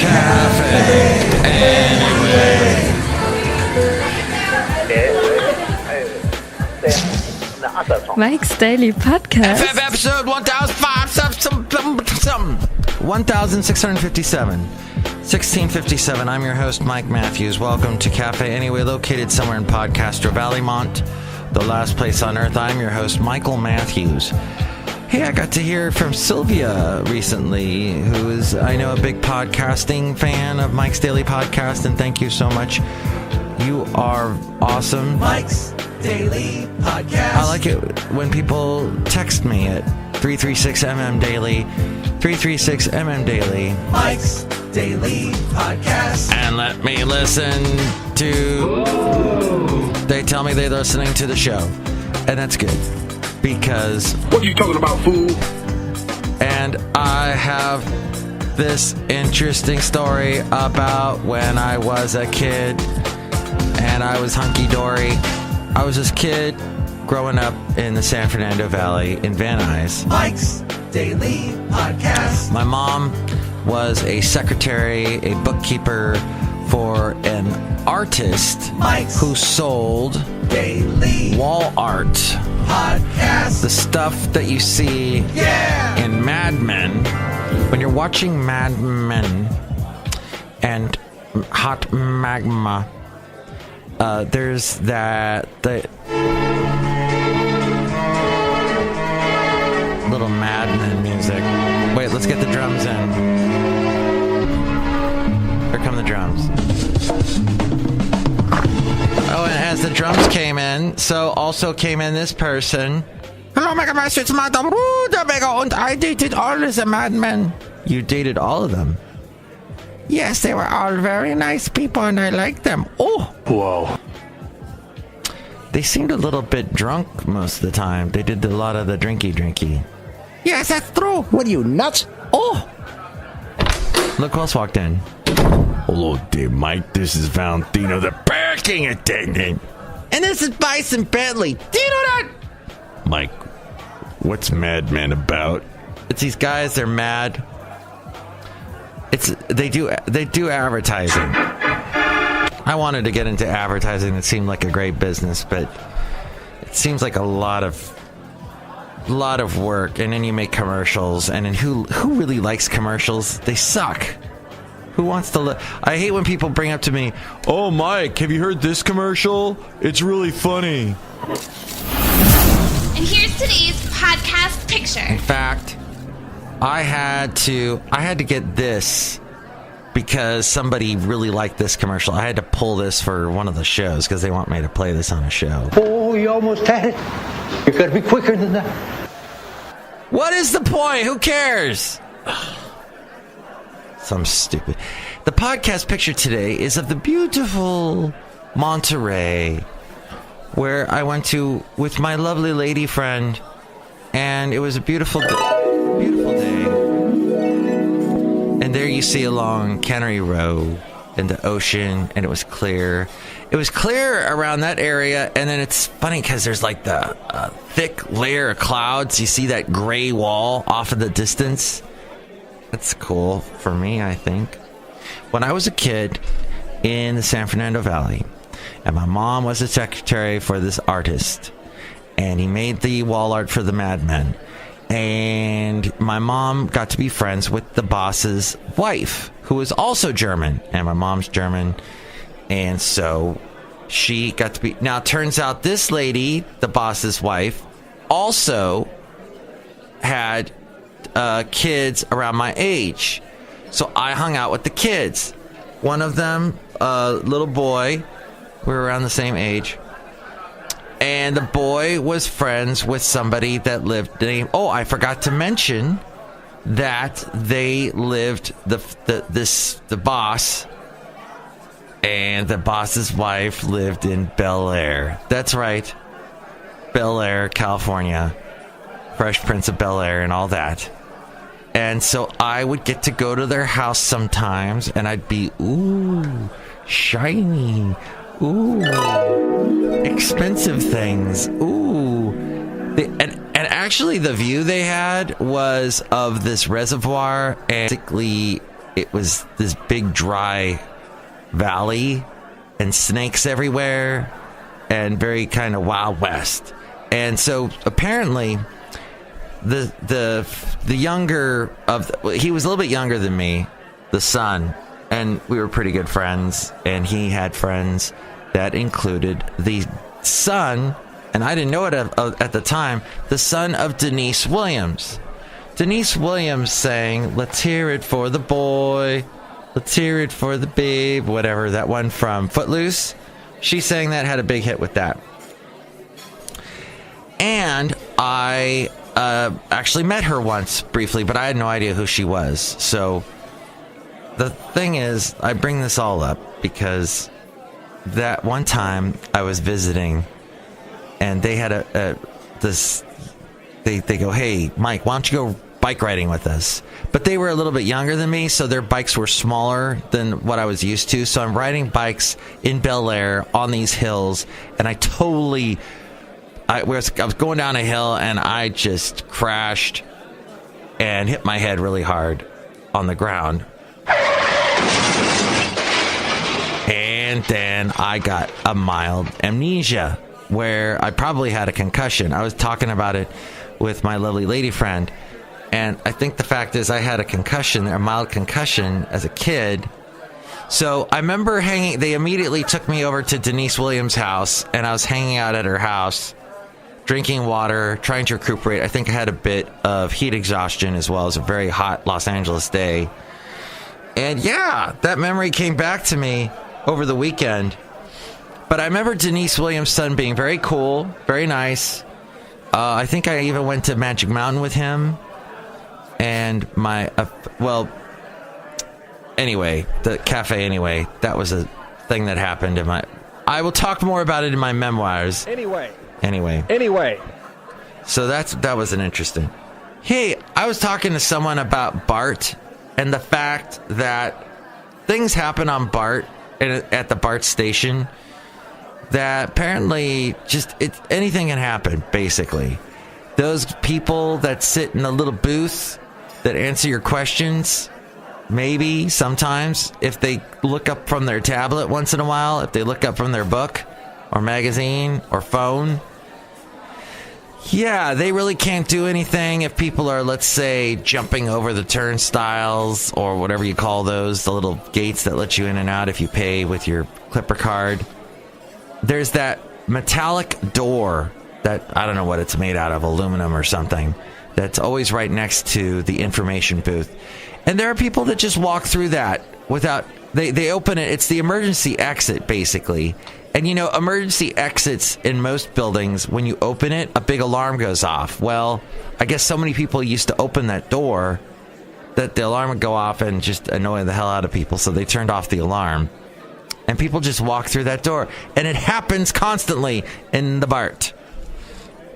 Café Anyway. Mike's Daily Podcast. Episode 1657. 1657. I'm your host, Mike Matthews. Welcome to Café Anyway, located somewhere in Podcaster Valleymont, the last place on earth. I'm your host, Michael Matthews. Hey, I got to hear from Sylvia recently, who is, I know, a big podcasting fan of Mike's Daily Podcast, and thank you so much. You are awesome. Mike's Daily Podcast. I like it when people text me at 336MM Daily, 336MM Daily. Mike's Daily Podcast. And let me listen to... They tell me they're listening to the show, and that's good. Because... What are you talking about, fool? And I have this interesting story about when I was a kid and I was hunky-dory. I was this kid growing up in the San Fernando Valley in Van Nuys. Mike's Daily Podcast. My mom was a secretary, a bookkeeper for an artist Mike's who sold Daily wall art. Podcast. The stuff that you see in Mad Men. When you're watching Mad Men and Hot Magma, there's the little Mad Men music. Wait, let's get the drums in. Here come the drums. Oh, and as the drums came in, so also came in this person. Hello, Mega Master, it's Madame Rootabega, and I dated all of the madmen. You dated all of them? Yes, they were all very nice people, and I liked them. Oh! Whoa. They seemed a little bit drunk most of the time. They did a lot of the drinky. Yes, that's true. What are you, nuts? Oh! Look who else walked in. Hello there, Mike. This is Valentino, the parking attendant. And this is Bison Bentley. Do you know that? Mike, what's Mad Men about? It's these guys, they're mad. They do advertising. I wanted to get into advertising. It seemed like a great business, but it seems like a lot of work. And then you make commercials, and then who really likes commercials? They suck. Who wants to I hate when people bring up to me, "Oh, Mike, have you heard this commercial? It's really funny." And here's today's podcast picture. In fact, I had to get this because somebody really liked this commercial. I had to pull this for one of the shows because they want me to play this on a show. Oh, you almost had it. You gotta be quicker than that. What is the point? Who cares? Some stupid. The podcast picture today is of the beautiful Monterey, where I went to with my lovely lady friend, and it was a beautiful day. And there you see along Cannery Row and the ocean, and it was clear. It was clear around that area, and then it's funny because there's like the thick layer of clouds. You see that gray wall off in the distance. That's cool for me, I think. When I was a kid in the San Fernando Valley, and my mom was a secretary for this artist, and he made the wall art for the Mad Men, and my mom got to be friends with the boss's wife, who was also German, and my mom's German, and so she got to be... Now, it turns out this lady, the boss's wife, also had kids around my age. So I hung out with the kids. One of them, little boy, we were around the same age. And the boy was friends with somebody that lived named... Oh, I forgot to mention that they lived, the boss and the boss's wife lived in Bel Air. That's right. Bel Air, California. Fresh Prince of Bel Air and all that. And so I would get to go to their house sometimes, and I'd be, ooh, shiny, ooh, expensive things, ooh. And actually the view they had was of this reservoir, and basically it was this big dry valley and snakes everywhere and very kind of Wild West. And so apparently the younger of he was a little bit younger than me, the son, and we were pretty good friends, and he had friends that included the son, and I didn't know it at the time, the son of Deniece Williams. Deniece Williams sang "Let's Hear It for the Boy, Let's Hear It for the Babe," whatever, that one from Footloose. She sang that, had a big hit with that. And I actually met her once briefly, but I had no idea who she was. So the thing is, I bring this all up because that one time I was visiting, and they had they go, "Hey, Mike, why don't you go bike riding with us?" But they were a little bit younger than me, so their bikes were smaller than what I was used to. So I'm riding bikes in Bel Air on these hills, and I was going down a hill, and I just crashed and hit my head really hard on the ground. And then I got a mild amnesia where I probably had a concussion. I was talking about it with my lovely lady friend, and I think the fact is I had a mild concussion as a kid. So I remember they immediately took me over to Deniece Williams' house, and I was hanging out at her house, drinking water, trying to recuperate. I think I had a bit of heat exhaustion as well as a very hot Los Angeles day. And yeah, that memory came back to me over the weekend. But I remember Deniece Williams' son being very cool, very nice. I think I even went to Magic Mountain with him. And anyway, the Café Anyway, that was a thing that happened in I will talk more about it in my memoirs. Anyway. So that was an interesting. Hey, I was talking to someone about BART and the fact that things happen on BART at the BART station that apparently anything can happen, basically. Those people that sit in a little booth that answer your questions, maybe sometimes if they look up from their tablet once in a while, if they look up from their book or magazine or phone, yeah, they really can't do anything if people are, let's say, jumping over the turnstiles or whatever you call those, the little gates that let you in and out if you pay with your Clipper card. There's that metallic door that, I don't know what it's made out of, aluminum or something, that's always right next to the information booth. And there are people that just walk through that without, they open it. It's the emergency exit, basically. And, emergency exits in most buildings, when you open it, a big alarm goes off. Well, I guess so many people used to open that door that the alarm would go off and just annoy the hell out of people. So they turned off the alarm. And people just walk through that door. And it happens constantly in the BART.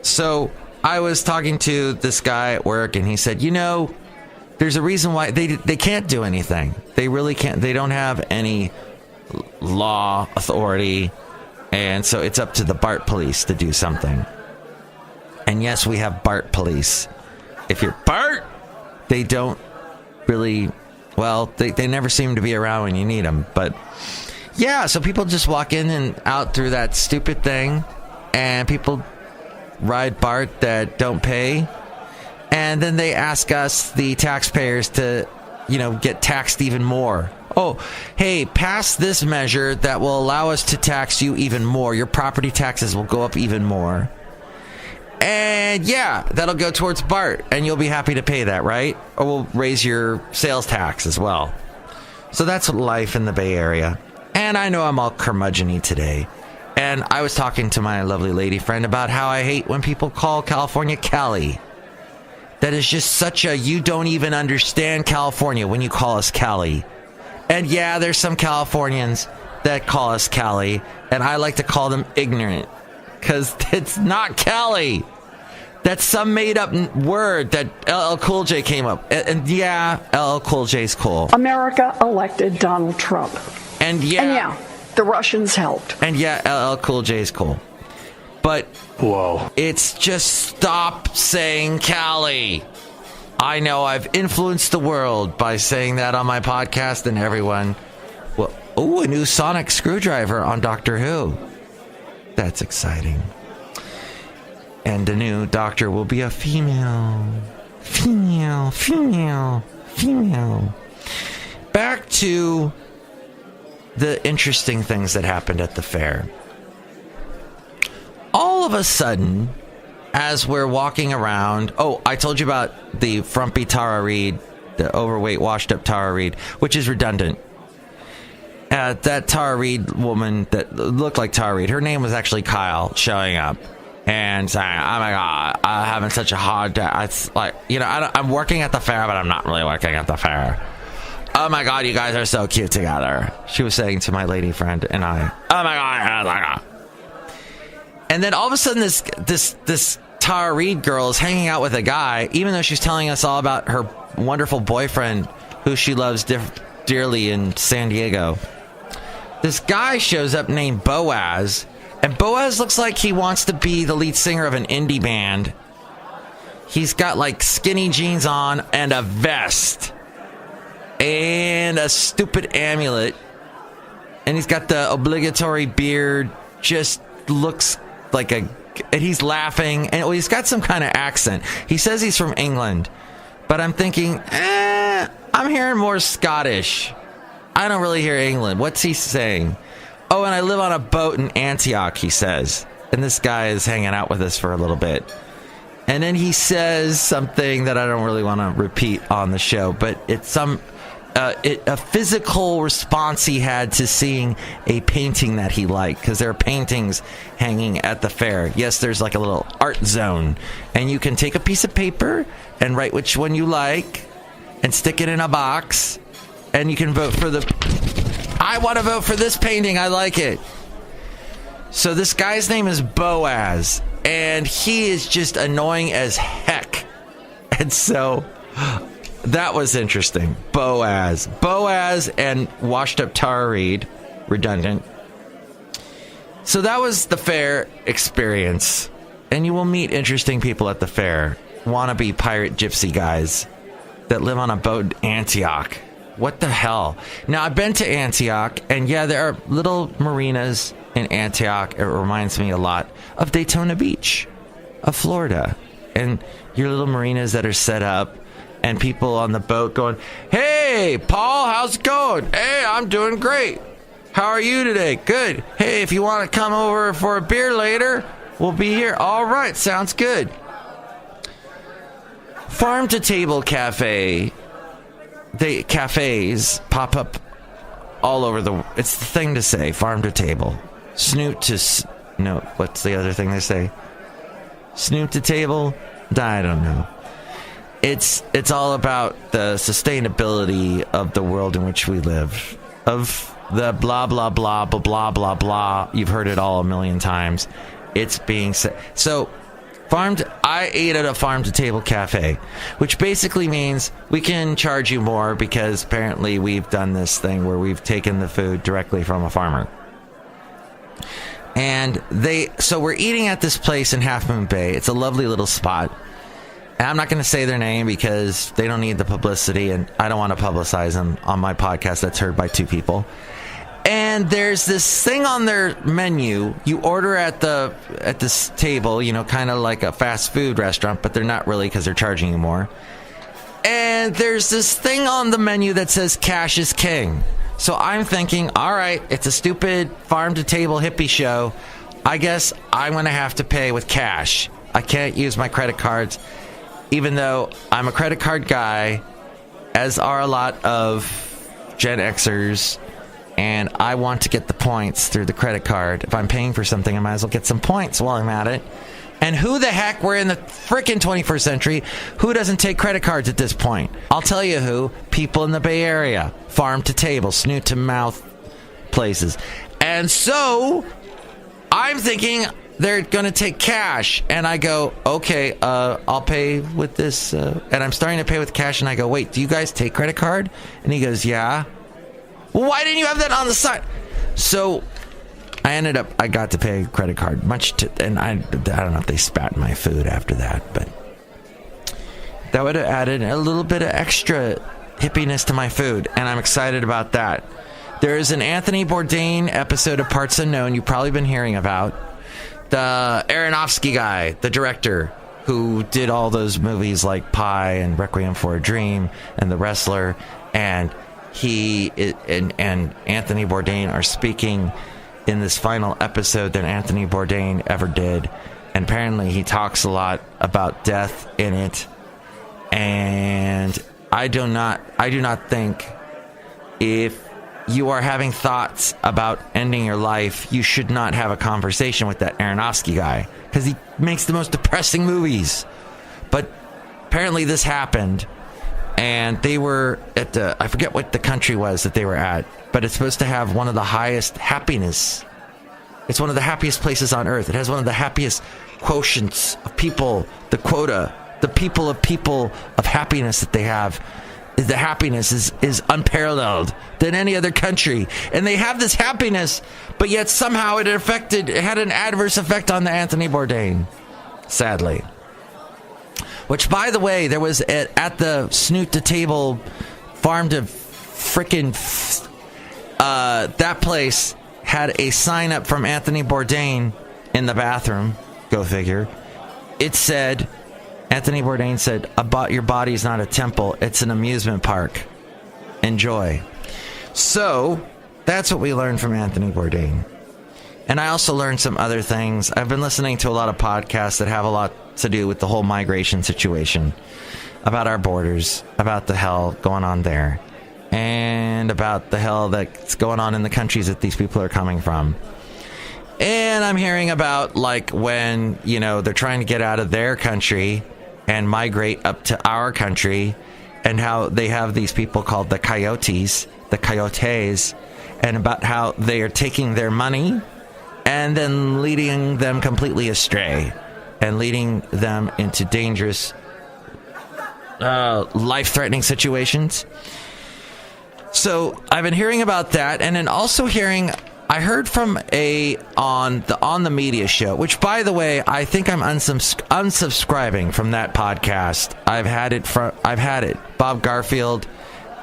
So I was talking to this guy at work, and he said, there's a reason why they can't do anything. They really can't. They don't have any law authority. And so it's up to the BART police to do something. And yes, we have BART police. If you're BART, they don't really, they never seem to be around when you need them. But yeah, so people just walk in and out through that stupid thing. And people ride BART that don't pay. And then they ask us, the taxpayers, to, get taxed even more. Oh, hey, pass this measure that will allow us to tax you even more. Your property taxes will go up even more. And yeah, that'll go towards BART, and you'll be happy to pay that, right? Or we'll raise your sales tax as well. So that's life in the Bay Area. And I know I'm all curmudgeon-y today. And I was talking to my lovely lady friend about how I hate when people call California Cali. That is just such a, you don't even understand California when you call us Cali. And yeah, there's some Californians that call us Cali, and I like to call them ignorant, because it's not Cali. That's some made-up word that LL Cool J came up. And yeah, LL Cool J's cool. America elected Donald Trump. And yeah, the Russians helped. And yeah, LL Cool J's cool. But whoa, it's just stop saying Cali. I know I've influenced the world by saying that on my podcast, and everyone, well, a new sonic screwdriver on Doctor Who. That's exciting. And the new doctor will be a female. Back to the interesting things that happened at the fair. All of a sudden, as we're walking around, I told you about the frumpy Tara Reid, the overweight, washed-up Tara Reid, which is redundant. That Tara Reid woman that looked like Tara Reid, her name was actually Kyle, showing up and saying, "Oh my God, I'm having such a hard day. It's like, I'm working at the fair, but I'm not really working at the fair. Oh my God, you guys are so cute together." She was saying to my lady friend and I, "Oh my God." And then all of a sudden, this Tara Reid girl is hanging out with a guy, even though she's telling us all about her wonderful boyfriend who she loves dearly in San Diego. This guy shows up named Boaz, and Boaz looks like he wants to be the lead singer of an indie band. He's got like skinny jeans on and a vest and a stupid amulet, and he's got the obligatory beard. Just looks like and he's laughing, and he's got some kind of accent. He says he's from England, but I'm thinking, I'm hearing more Scottish. I don't really hear England. What's he saying? Oh, and I live on a boat in Antioch, he says. And this guy is hanging out with us for a little bit. And then he says something that I don't really want to repeat on the show, but it's a physical response he had to seeing a painting that he liked, because there are paintings hanging at the fair. Yes, there's like a little art zone, and you can take a piece of paper and write which one you like and stick it in a box, and you can vote for I want to vote for this painting, I like it. So this guy's name is Boaz, and he is just annoying as heck. And so that was interesting. Boaz and washed up Tara Reid, redundant. So that was the fair experience. And you will meet interesting people at the fair. Wannabe pirate gypsy guys that live on a boat in Antioch. What the hell? Now, I've been to Antioch, and yeah, there are little marinas in Antioch. It reminds me a lot of Daytona Beach, of Florida. And your little marinas that are set up, and people on the boat going, "Hey, Paul, how's it going? Hey, I'm doing great. How are you today? Good. Hey, if you want to come over for a beer later, we'll be here." All right, sounds good. Farm to Table Cafe. Cafes pop up all over it's the thing to say, farm to table. Snoot to... No, what's the other thing they say? Snoot to table? I don't know. It's all about the sustainability of the world in which we live. Of the blah, blah, blah, blah, blah, blah, blah. You've heard it all a million times. It's being said. So, I ate at a farm-to-table cafe, which basically means we can charge you more because apparently we've done this thing where we've taken the food directly from a farmer. And so we're eating at this place in Half Moon Bay. It's a lovely little spot. And I'm not going to say their name because they don't need the publicity, and I don't want to publicize them on my podcast that's heard by 2 people. And there's this thing on their menu. You order at this table, kind of like a fast food restaurant, but they're not really because they're charging you more. And there's this thing on the menu that says cash is king. So I'm thinking, all right, it's a stupid farm-to-table hippie show. I guess I'm going to have to pay with cash. I can't use my credit cards, even though I'm a credit card guy, as are a lot of Gen Xers. And I want to get the points through the credit card. If I'm paying for something, I might as well get some points while I'm at it. And who the heck, we're in the frickin' 21st century, who doesn't take credit cards at this point? I'll tell you who. People in the Bay Area. Farm to table, snoot to mouth places. And so, I'm thinking they're going to take cash. And I go, okay, I'll pay with this. And I'm starting to pay with cash. And I go, wait, do you guys take credit card? And he goes, yeah. Well, why didn't you have that on the side? So I got to pay credit card, and I don't know if they spat in my food after that, but That would have added a little bit of extra hippiness to my food, and I'm excited about that. There is an Anthony Bourdain episode of Parts Unknown you've probably been hearing about. The Aronofsky guy, the director, who did all those movies like Pi and Requiem for a Dream and The Wrestler, and and Anthony Bourdain are speaking in this final episode that Anthony Bourdain ever did, and apparently he talks a lot about death in it. And I do not think if you are having thoughts about ending your life, you should not have a conversation with that Aronofsky guy, because he makes the most depressing movies. But apparently this happened, and they were at I forget what the country was that they were at, but it's supposed to have one of the highest happiness. It's one of the happiest places on earth. It has one of the happiest quotients of people, the quota, the people of happiness that they have. The happiness is unparalleled than any other country, and they have this happiness, but yet somehow it had an adverse effect on the Anthony Bourdain, sadly. Which, by the way, there was at the Snoot to Table farm to frickin' that place had a sign up from Anthony Bourdain in the bathroom. Go figure. It said, Anthony Bourdain said, your body is not a temple, it's an amusement park. Enjoy. So, that's what we learned from Anthony Bourdain. And I also learned some other things. I've been listening to a lot of podcasts that have a lot to do with the whole migration situation, about our borders, about the hell going on there, and about the hell that's going on in the countries that these people are coming from. And I'm hearing about, like, when, they're trying to get out of their country and migrate up to our country, and how they have these people called the coyotes, and about how they are taking their money and then leading them completely astray and leading them into dangerous, life-threatening situations. So I've been hearing about that, and then also I heard from on the media show, which, by the way, I think I'm unsubscribing from that podcast. I've had it. Bob Garfield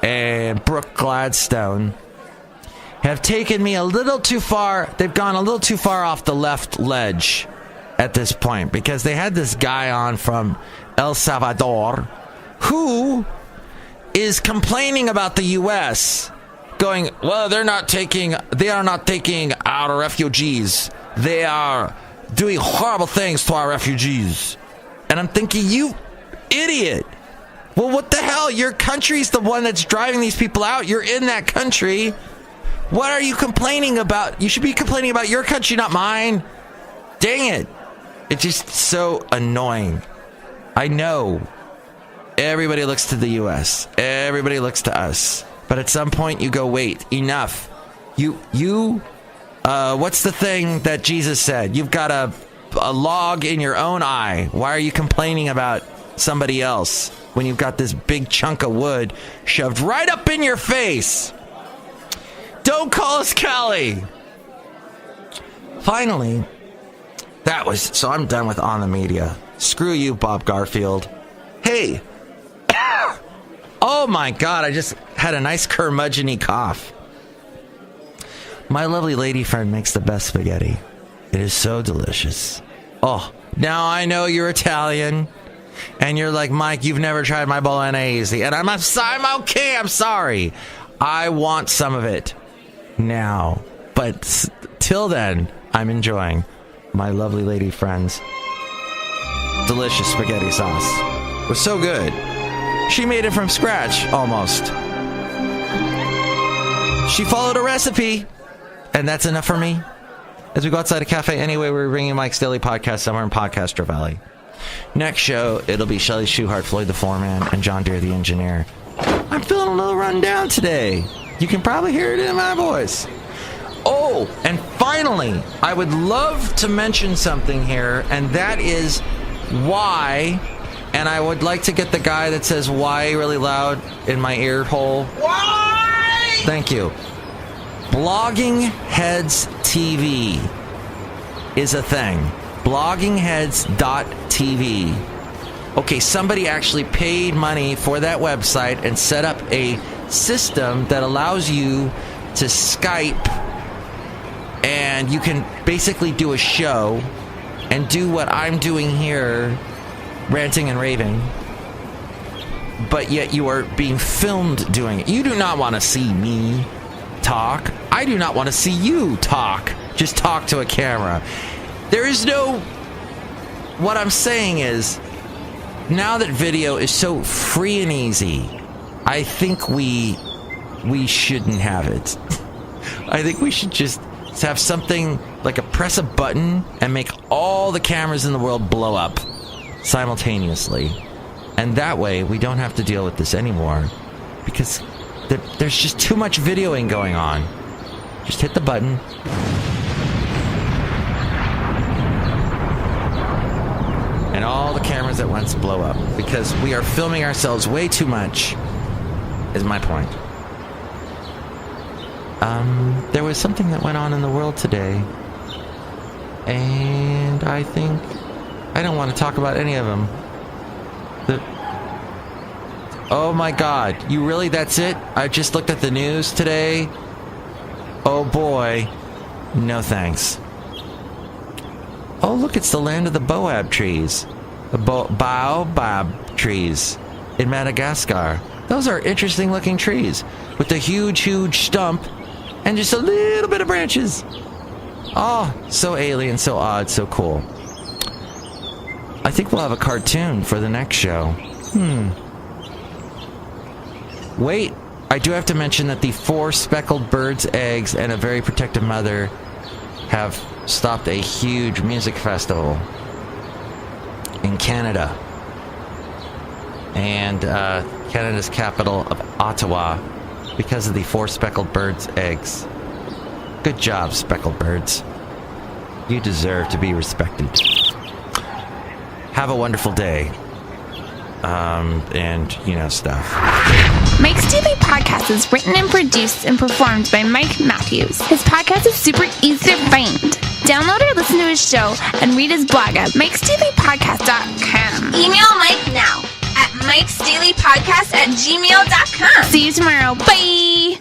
and Brooke Gladstone have taken me a little too far. They've gone a little too far off the left ledge at this point, because they had this guy on from El Salvador who is complaining about the U.S., going, well, they are not taking our refugees. They are doing horrible things to our refugees. And I'm thinking, you idiot. Well, what the hell? Your country's the one that's driving these people out. You're in that country. What are you complaining about? You should be complaining about your country, not mine. Dang it. It's just so annoying. I know everybody looks to the U.S. Everybody looks to us. But at some point you go, wait, enough. What's the thing that Jesus said? You've got a log in your own eye. Why are you complaining about somebody else when you've got this big chunk of wood shoved right up in your face? Don't call us Cali. Finally, so I'm done with On the Media. Screw you, Bob Garfield. Hey. Oh my God, I just had a nice curmudgeon-y cough. My lovely lady friend makes the best spaghetti. It is so delicious. Oh, now I know you're Italian, and you're like, Mike, you've never tried my bolognese. And I'm okay, I'm sorry. I want some of it now. But till then, I'm enjoying my lovely lady friend's delicious spaghetti sauce. It was so good. She made it from scratch, almost. She followed a recipe, and that's enough for me. As we go outside of Café Anyway, we're bringing Mike's Daily Podcast somewhere in Podcastro Valley. Next show, it'll be Chely Shoehart, Floyd the Floorman, and John Deere the Engineer. I'm feeling a little run down today. You can probably hear it in my voice. Oh, and finally, I would love to mention something here, and that is why... And I would like to get the guy that says why really loud in my ear hole. Why? Thank you. Blogging Heads TV is a thing. Bloggingheads.tv. Okay, somebody actually paid money for that website and set up a system that allows you to Skype, and you can basically do a show and do what I'm doing here, ranting and raving, but yet you are being filmed doing it. You do not want to see me talk. I do not want to see you talk. Just talk to a camera. There is no... What I'm saying is, now that video is so free and easy, I think we shouldn't have it. I think we should just have something like press a button and make all the cameras in the world blow up simultaneously. And that way we don't have to deal with this anymore, because there's just too much videoing going on. Just hit the button. And all the cameras at once blow up, because we are filming ourselves way too much, is my point. There was something that went on in the world today, and I think I don't want to talk about any of them. Oh my God, that's it? I just looked at the news today. Oh boy, no thanks. Oh look, it's the land of the baobab trees. The baobab trees in Madagascar. Those are interesting looking trees with the huge stump and just a little bit of branches. Oh, so alien, so odd, so cool. I think we'll have a cartoon for the next show. Wait, I do have to mention that the 4 speckled birds' eggs and a very protective mother have stopped a huge music festival in Canada. And Canada's capital of Ottawa, because of the 4 speckled birds' eggs. Good job, speckled birds. You deserve to be respected. Have a wonderful day. And, stuff. Mike's Daily Podcast is written and produced and performed by Mike Matthews. His podcast is super easy to find. Download or listen to his show and read his blog at mikesdailypodcast.com. Email Mike now at mikesdailypodcast@gmail.com. See you tomorrow. Bye!